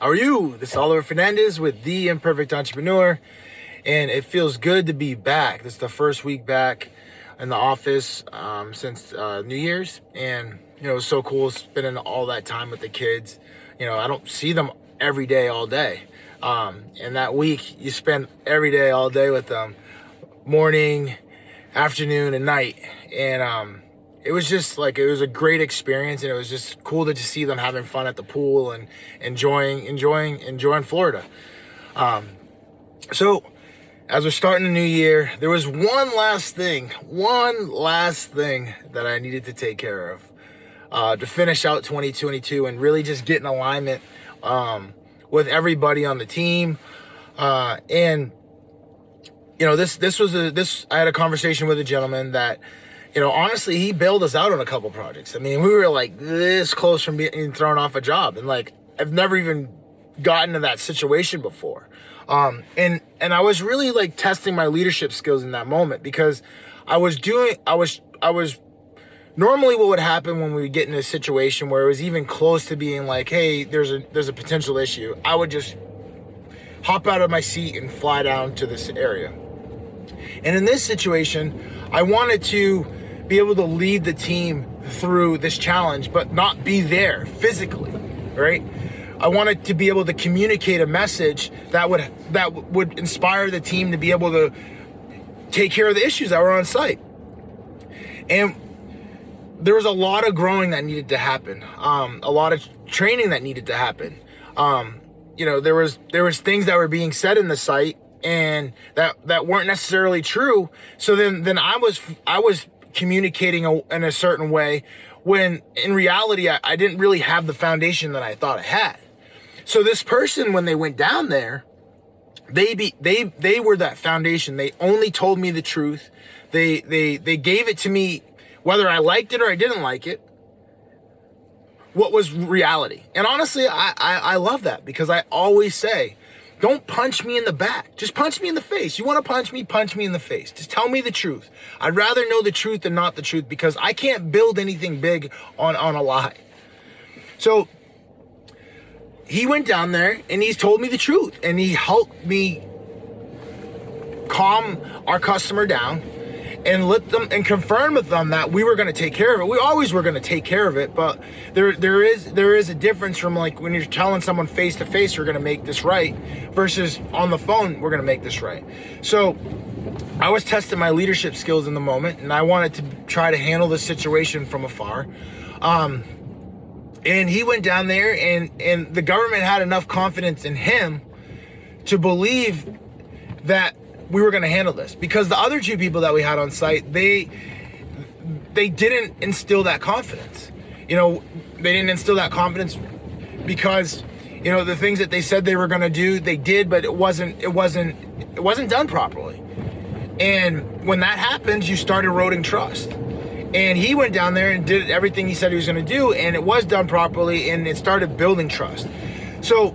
How are you? This is Oliver Fernandez with The Imperfect Entrepreneur, and it feels good to be back. This is the first week back in the office since New Year's, and it was so cool spending all that time with the kids. I don't see them every day, all day, and that week you spend every day, all day with them, morning, afternoon, and night, and it was just like, it was a great experience, and it was just cool to just see them having fun at the pool and enjoying Florida. So as we're starting the new year, there was one last thing that I needed to take care of to finish out 2022 and really just get in alignment with everybody on the team. And this I had a conversation with a gentleman that, honestly, he bailed us out on a couple projects. I mean, we were like this close from being thrown off a job, and like I've never even gotten to that situation before. And I was really like testing my leadership skills in that moment, because I was normally what would happen when we would get in a situation where it was even close to being like, hey, there's a potential issue, I would just hop out of my seat and fly down to this area. And in this situation, I wanted to be able to lead the team through this challenge, but not be there physically, right? I wanted to be able to communicate a message that would inspire the team to be able to take care of the issues that were on site. And there was a lot of growing that needed to happen, a lot of training that needed to happen. There was things that were being said in the site and that weren't necessarily true. So then I was communicating in a certain way, when in reality I didn't really have the foundation that I thought I had. So this person, when they went down there, they were that foundation. They only told me the truth. They gave it to me, whether I liked it or I didn't like it, what was reality. And honestly, I love that, because I always say, don't punch me in the back. Just punch me in the face. You want to punch me in the face. Just tell me the truth. I'd rather know the truth than not the truth, because I can't build anything big on a lie. So he went down there and he's told me the truth, and he helped me calm our customer down and let them and confirm with them that we were going to take care of it. We always were going to take care of it, but there is a difference from like when you're telling someone face to face, we're going to make this right, versus on the phone, we're going to make this right. So I was testing my leadership skills in the moment, and I wanted to try to handle the situation from afar. And he went down there, and the government had enough confidence in him to believe that we were going to handle this, because the other two people that we had on site, they didn't instill that confidence. They didn't instill that confidence because, the things that they said they were going to do, they did, but it wasn't done properly. And when that happens, you start eroding trust. And he went down there and did everything he said he was going to do, and it was done properly, and it started building trust. So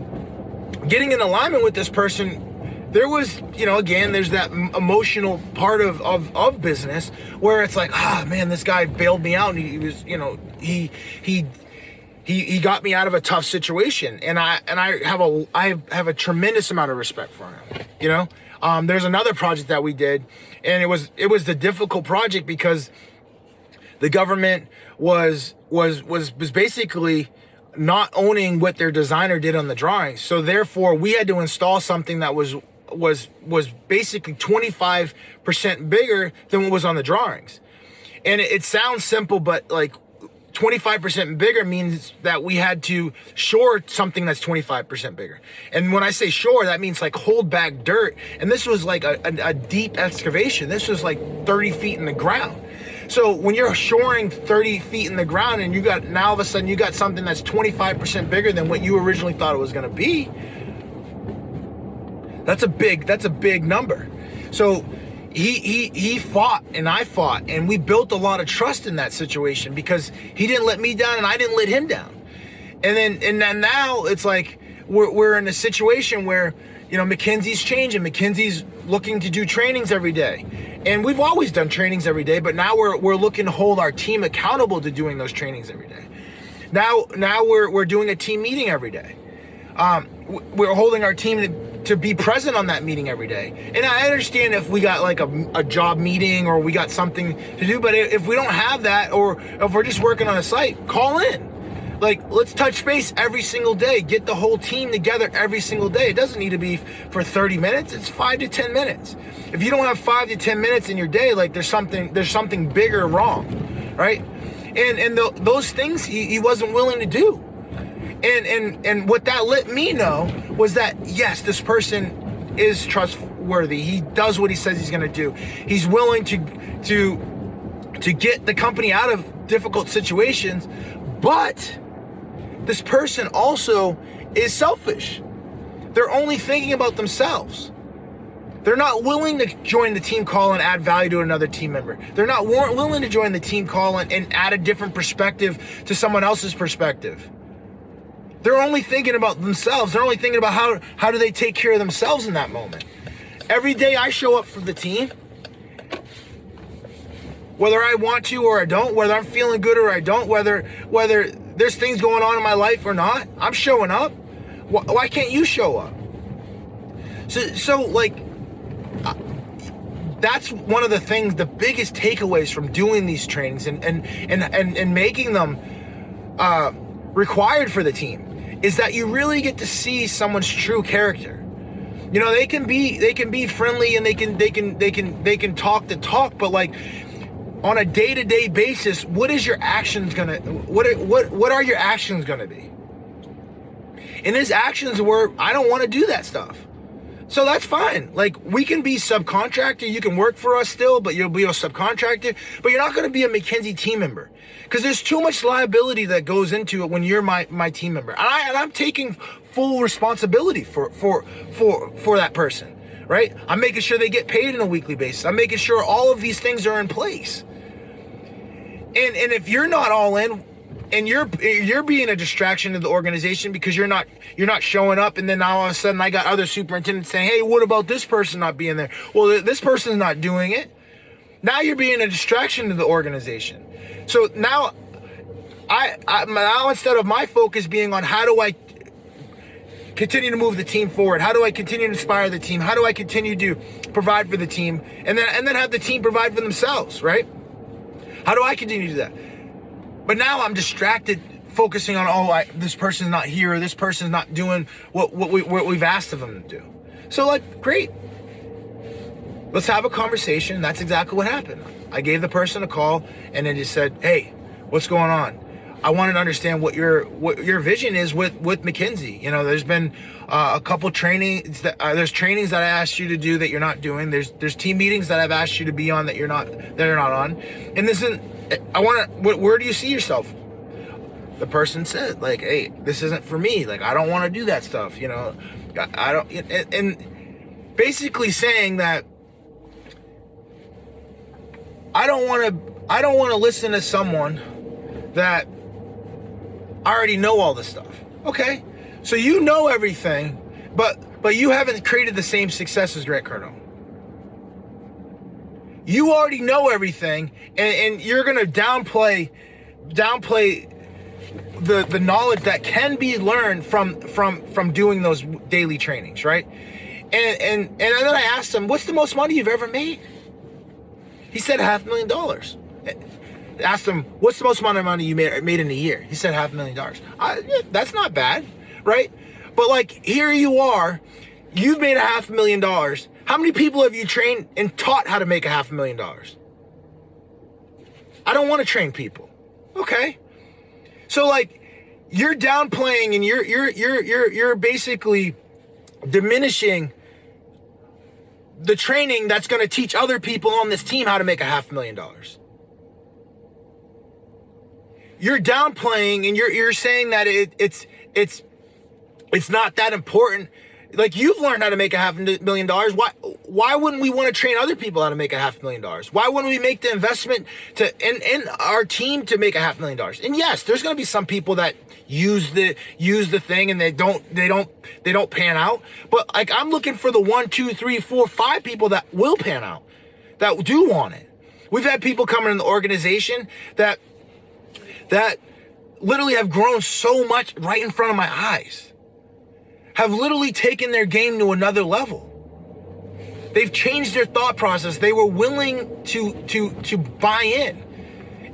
getting in alignment with this person, there was, again, there's that emotional part of business where it's like, man, this guy bailed me out, and he was, he got me out of a tough situation, and I have a tremendous amount of respect for him. There's another project that we did, and it was the difficult project because the government was basically not owning what their designer did on the drawings. So therefore, we had to install something that was basically 25% bigger than what was on the drawings. And it sounds simple, but like 25% bigger means that we had to shore something that's 25% bigger. And when I say shore, that means like hold back dirt. And this was like a deep excavation. This was like 30 feet in the ground. So when you're shoring 30 feet in the ground, and now all of a sudden you got something that's 25% bigger than what you originally thought it was going to be, that's a big number. So he fought and I fought, and we built a lot of trust in that situation, because he didn't let me down and I didn't let him down. And then now it's like we're in a situation where, McKinsey's changing. McKinsey's looking to do trainings every day. And we've always done trainings every day, but now we're looking to hold our team accountable to doing those trainings every day. Now we're doing a team meeting every day. We're holding our team to be present on that meeting every day. And I understand if we got like a job meeting or we got something to do, but if we don't have that, or if we're just working on a site, call in. Like, let's touch base every single day. Get the whole team together every single day. It doesn't need to be for 30 minutes. It's 5 to 10 minutes. If you don't have 5 to 10 minutes in your day, like there's something bigger wrong, right? And those things he wasn't willing to do. And what that let me know was that, yes, this person is trustworthy. He does what he says he's going to do. He's willing to get the company out of difficult situations, but this person also is selfish. They're only thinking about themselves. They're not willing to join the team call and add value to another team member. They're not willing to join the team call and add a different perspective to someone else's perspective. They're only thinking about themselves. They're only thinking about how do they take care of themselves in that moment. Every day I show up for the team, whether I want to or I don't, whether I'm feeling good or I don't, whether there's things going on in my life or not, I'm showing up. Why can't you show up? So like, that's one of the things, the biggest takeaways from doing these trainings and making them required for the team, is that you really get to see someone's true character. You know, they can be friendly and they can talk the talk, but like on a day-to-day basis, what are your actions gonna be? And his actions were, I don't want to do that stuff. So that's fine. Like, we can be subcontractor. You can work for us still, but you'll be a subcontractor. But you're not going to be a McKinsey team member, because there's too much liability that goes into it when you're my team member. And I'm taking full responsibility for that person, right? I'm making sure they get paid on a weekly basis. I'm making sure all of these things are in place. And if you're not all in, and you're being a distraction to the organization because you're not showing up, and then all of a sudden I got other superintendents saying, hey, what about this person not being there? Well, this person's not doing it. Now you're being a distraction to the organization. So now now instead of my focus being on how do I continue to move the team forward, how do I continue to inspire the team, how do I continue to provide for the team, and then have the team provide for themselves, right? How do I continue to do that? But now I'm distracted, focusing on, this person's not here, or this person's not doing what we've asked of them to do. So, like, great. Let's have a conversation. That's exactly what happened. I gave the person a call and then just said, hey, what's going on? I wanted to understand what your vision is with McKinsey. You know, there's been a couple trainings there's trainings that I asked you to do that you're not doing. There's team meetings that I've asked you to be on that you're not on. And this isn't. Where do you see yourself? The person said, like, hey, this isn't for me. Like, I don't want to do that stuff. You know, I don't. And basically saying that I don't want to listen to someone that I already know all this stuff. Okay, so you know everything, but you haven't created the same success as Grant Cardone. You already know everything, and you're gonna downplay the knowledge that can be learned from doing those daily trainings, right? And then I asked him, what's the most money you've ever made? He said $500,000. Asked him, what's the most amount of money you made in a year? He said $500,000. That's not bad, right? But like, here you are, you've made $500,000. How many people have you trained and taught how to make $500,000? I don't want to train people. Okay. So like, you're downplaying and you're basically diminishing the training that's going to teach other people on this team how to make $500,000. You're downplaying and you're saying that it's not that important. Like, you've learned how to make $500,000. Why wouldn't we want to train other people how to make $500,000? Why wouldn't we make the investment in our team to make $500,000? And yes, there's going to be some people that use the thing and they don't pan out. But like, I'm looking for the 1, 2, 3, 4, 5 people that will pan out, that do want it. We've had people come in the organization that literally have grown so much right in front of my eyes. have literally taken their game to another level. They've changed their thought process. They were willing to buy in.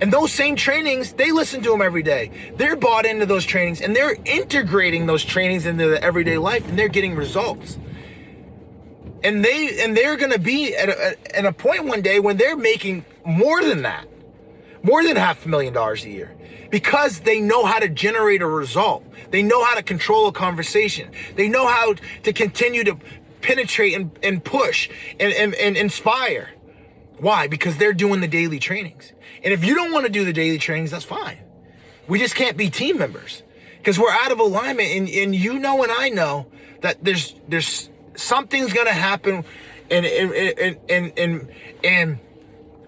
And those same trainings, they listen to them every day. They're bought into those trainings, and they're integrating those trainings into their everyday life, and they're getting results. And they're going to be at a point one day when they're making more than that, more than $500,000 a year, because they know how to generate a result. They know how to control a conversation. They know how to continue to penetrate and push and inspire. Why? Because they're doing the daily trainings. And if you don't want to do the daily trainings, that's fine. We just can't be team members because we're out of alignment. And you know and I know that there's something's going to happen, and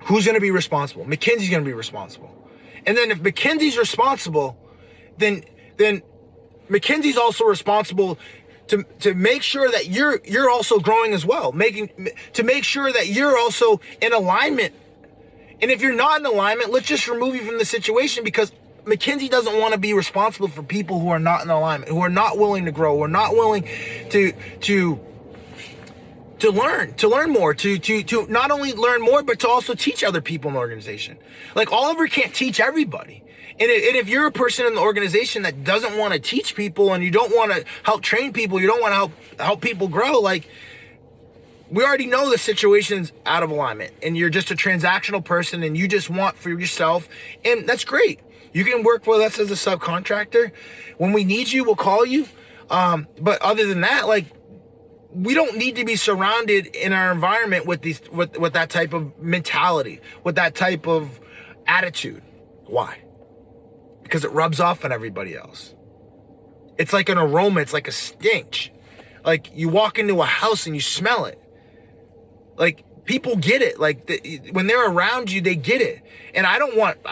who's going to be responsible? McKinsey's going to be responsible. And then if McKinsey's responsible, then McKinsey's also responsible to make sure that you're also growing as well, to make sure that you're also in alignment. And if you're not in alignment, let's just remove you from the situation, because McKinsey doesn't want to be responsible for people who are not in alignment, who are not willing to grow, who are not willing to learn more, to not only learn more, but to also teach other people in the organization. Like Oliver can't teach everybody. And if you're a person in the organization that doesn't want to teach people, and you don't want to help train people, you don't want to help people grow, like, we already know the situation's out of alignment, and you're just a transactional person, and you just want for yourself, and that's great. You can work with us as a subcontractor. When we need you, we'll call you. But other than that, like, we don't need to be surrounded in our environment with that type of mentality, with that type of attitude. Why? Because it rubs off on everybody else. It's like an aroma. It's like a stench. Like, you walk into a house and you smell it. Like, people get it. Like, when they're around you, they get it. And I don't want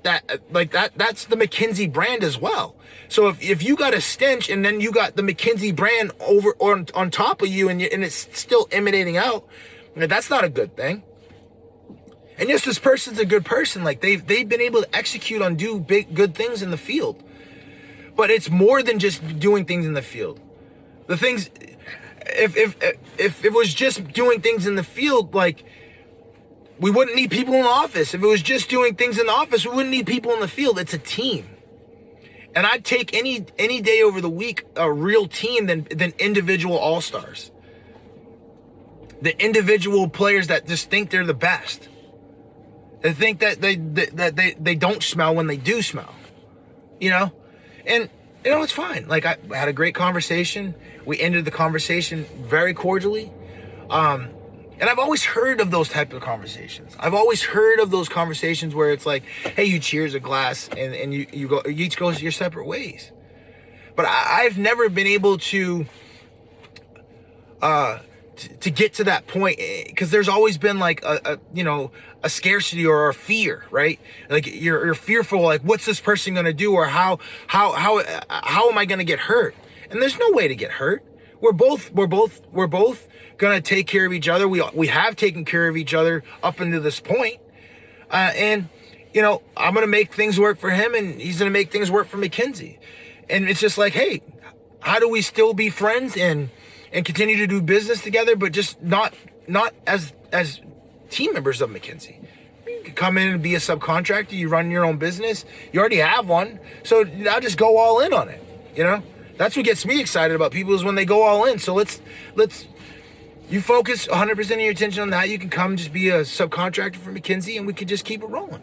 that. Like, that's the McKinsey brand as well. So if you got a stench and then you got the McKinsey brand over on top of you, and it's still emanating out, that's not a good thing. And yes, this person's a good person. Like, they've been able to execute on do good things in the field. But it's more than just doing things in the field. The things, if it was just doing things in the field, like, we wouldn't need people in the office. If it was just doing things in the office, we wouldn't need people in the field. It's a team. And I'd take any day over the week a real team than individual all-stars. The individual players that just think they're the best. They think that they don't smell when they do smell. You know? And, you know, it's fine. Like, I had a great conversation. We ended the conversation very cordially. And I've always heard of those type of conversations. I've always heard of those conversations where it's like, hey, you cheers a glass and you each goes your separate ways. But I've never been able to get to that point, because there's always been like a scarcity or a fear, right? Like, you're fearful, like, what's this person gonna do, or how am I gonna get hurt? And there's no way to get hurt. We're both gonna take care of each other. We have taken care of each other up until this point. And, you know, I'm gonna make things work for him, and he's gonna make things work for McKinsey. And it's just like, hey, how do we still be friends and continue to do business together, but just not as team members of McKinsey? You can come in and be a subcontractor. You run your own business. You already have one, so now just go all in on it. You know, that's what gets me excited about people, is when they go all in. So let's you focus 100% of your attention on that. You can come just be a subcontractor for McKinsey, and we could just keep it rolling.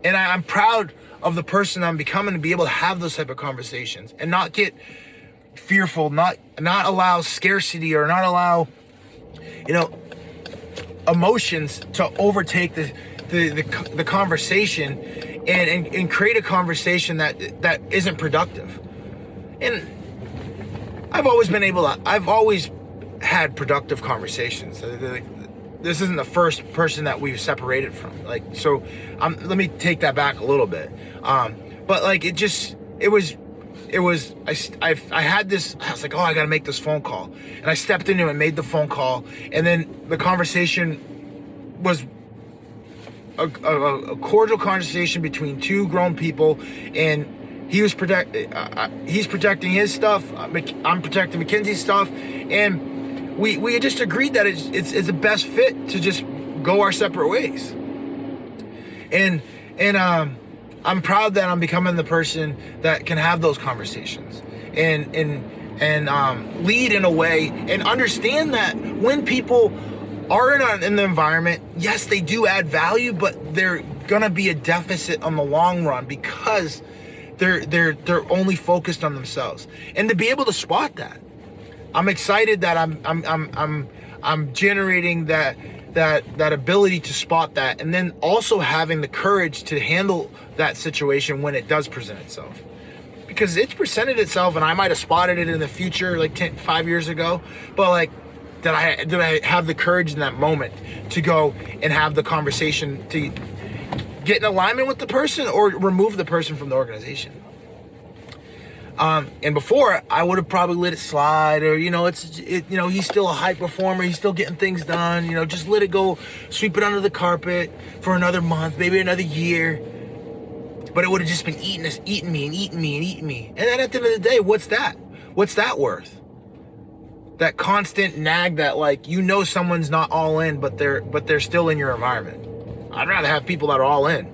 And I'm proud of the person I'm becoming to be able to have those type of conversations and not get fearful, not allow scarcity, or not allow, you know, emotions to overtake the conversation and create a conversation that isn't productive. And I've always had productive conversations. This isn't the first person that we've separated from. Like, so let me take that back a little bit. But like, I had this, I was like, oh, I got to make this phone call. And I stepped into it and made the phone call. And then the conversation was a cordial conversation between two grown people. And He's protecting his stuff. I'm protecting Mackenzie's stuff, and we just agreed that it's the best fit to just go our separate ways. And I'm proud that I'm becoming the person that can have those conversations and lead in a way and understand that when people are in the environment, yes, they do add value, but they're gonna be a deficit on the long run because they're only focused on themselves. And to be able to spot that, I'm excited that I'm generating that ability to spot that, and then also having the courage to handle that situation when it does present itself. Because it's presented itself, and I might have spotted it in the future, like 5 years ago, but like, did I have the courage in that moment to go and have the conversation to get in alignment with the person or remove the person from the organization? And before, I would have probably let it slide, or he's still a high performer, he's still getting things done, just let it go, sweep it under the carpet for another month, maybe another year. But it would have just been eating me. And then at the end of the day, what's that worth? That constant nag that, like, someone's not all in, but they're still in your environment. I'd rather have people that are all in.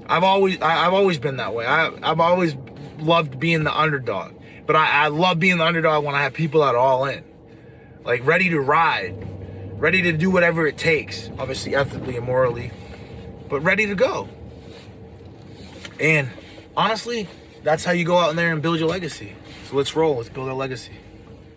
I've always been that way. I've always loved being the underdog, but I love being the underdog when I have people that are all in, like ready to ride, ready to do whatever it takes, obviously ethically and morally, but ready to go. And honestly, that's how you go out in there and build your legacy. So let's roll. Let's build our legacy.